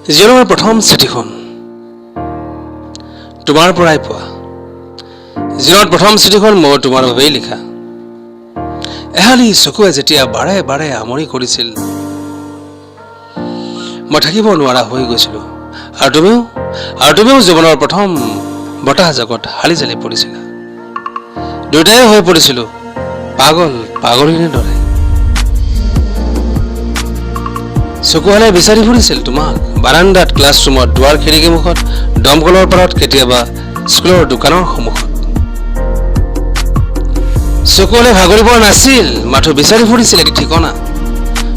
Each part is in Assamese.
জীৱনৰ প্ৰথম চিঠিখন তোমাৰ পৰাই পোৱা। জীৱনৰ প্ৰথম চিঠিখন মই তোমাৰ বাবেই লিখা। এহালি চকুৱে যেতিয়া বাৰে বাৰে আমনি কৰিছিল, মই থাকিব নোৱাৰা হৈ গৈছিলো। আৰু তুমিও জীৱনৰ প্ৰথম বতাহ জগত হালি জালি পৰিছিলা। দুয়োটাই হৈ পৰিছিলো পাগলীৰ দৰে। চকুহালে বিচাৰি ফুৰিছিল তোমাক বাৰান্দাত, ক্লাছৰুমত, দুৱাৰ খিৰিকী মুখত, দমকলৰ পাৰত, কেতিয়াবা স্কুলৰ দোকানৰ সন্মুখত। চকুহালে ভাগৰি পৰা নাছিল, মাথো বিচাৰি ফুৰিছিল এটি ঠিকনা।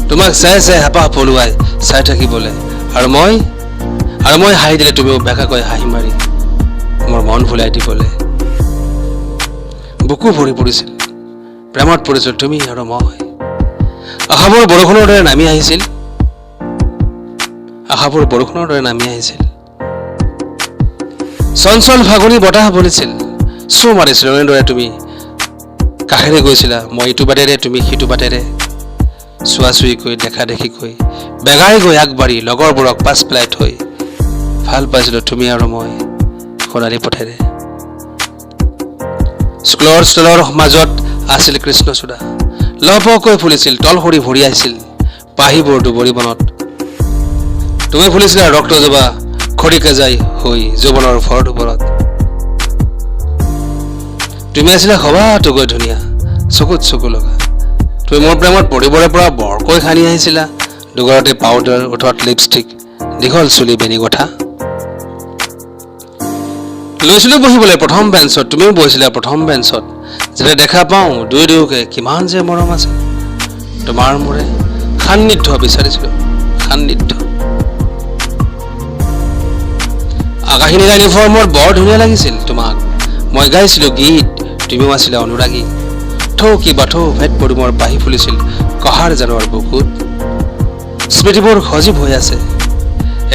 তোমাক চাই চাই হেঁপাহ পলুৱাই চাই থাকিবলৈ। আৰু মই হাঁহি দিলে তুমিও বেকাকৈ হাঁহি মাৰি মোৰ মন ভুলাই দিবলৈ। বুকু ভৰি পৰিছিল, প্ৰেমত পৰিছিল তুমি আৰু মই। আশাবোৰ বৰষুণৰ দৰে নামি আহিছিল। চঞ্চল ফাগুনী বতাহ বলিছিল, চু মাৰিছিল এনেদৰে তুমি কাষেৰে গৈছিলা। মই ইটো বাটেৰে, তুমি সিটো বাটেৰে, চুৱাচুইকৈ, দেখা দেখিকৈ, বেগাই গৈ আগবাঢ়ি লগৰবোৰক পাছ পেলাই থৈ ভাল পাইছিলো তুমি আৰু মই সোণালী পথেৰে। স্কুলৰ ষ্টলৰ মাজত আছিল কৃষ্ণচূড়া, লহপহকৈ ফুলিছিল, তল সৰি ভৰি আহিছিল পাহিবোৰ দুবৰি বনত। তুমি ফুলিছিলা ৰক্তজোপা খৰিকাজাই হৈ যৌৱনৰ ভৰ দুপৰত। তুমি আছিলা সবাতোকৈ ধুনীয়া, চকুত চকু লগা। তুমি মোৰ প্ৰেমত পৰিবৰে পৰা বৰকৈ সানি আহিছিলা। দুগৰতে পাউডাৰ, ওঠত লিপষ্টিক, দীঘল চুলি বেনি গঠা। লৈছিলো বহিবলৈ প্ৰথম বেঞ্চত, তুমিও বহিছিলা প্ৰথম বেঞ্চত। যেতিয়া দেখা পাওঁ দুয়োকে কিমান যে মৰম আছে তোমাৰ মোৰে। সান্নিধ্য বিচাৰিছিলো, সান্নিধ্য। আকাশী নীলা ইউনিফৰ্মত বৰ ধুনীয়া লাগিছিল তোমাক। মই গাইছিলো গীত, তুমিও আছিলা অনুৰাগী। থৌকি বাথৌ ভেট পদুমৰ বাঢ়ি ফুলিছিল কহাৰ জানৰ বুকুত। স্মৃতিবোৰ সজীৱ হৈ আছে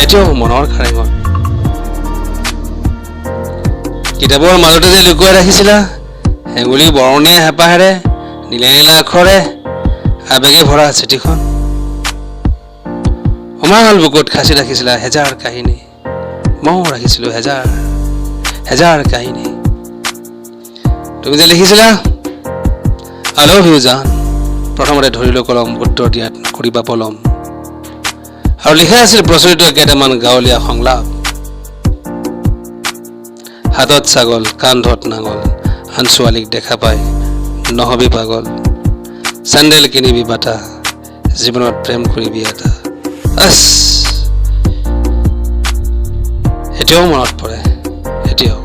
এতিয়াও মনৰ খাৰেঙত। কিতাপৰ মাজতে যে লুকুৱাই ৰাখিছিলা হেঙুলি বৰণীয়া হেঁপাহেৰে, নীলা নীলা আখৰে আবেগে ভৰা চিঠিখন। উমাল বুকুত খাচি ৰাখিছিলা হেজাৰ কাহিনী, ময়ো ৰাখিছিলো হেজাৰ কাহিনী। তুমি যে লিখিছিলা আই লাভ ইউ জান, প্ৰথমতে ধৰিলো কলম, উত্তৰ দিয়াত নকৰিবা পলম। আৰু লিখা আছিল প্ৰচলিত কেইটামান গাঁৱলীয়া সংলাপ। হাতত ছাগল, কান্ধত নাঙল, আন ছোৱালীক দেখা পাই নহবি পাগল। চেণ্ডেল কিনিবি বাটা, জীৱনত প্ৰেম কৰিবি এটা। এতিয়াও মনত পৰে, এতিয়াও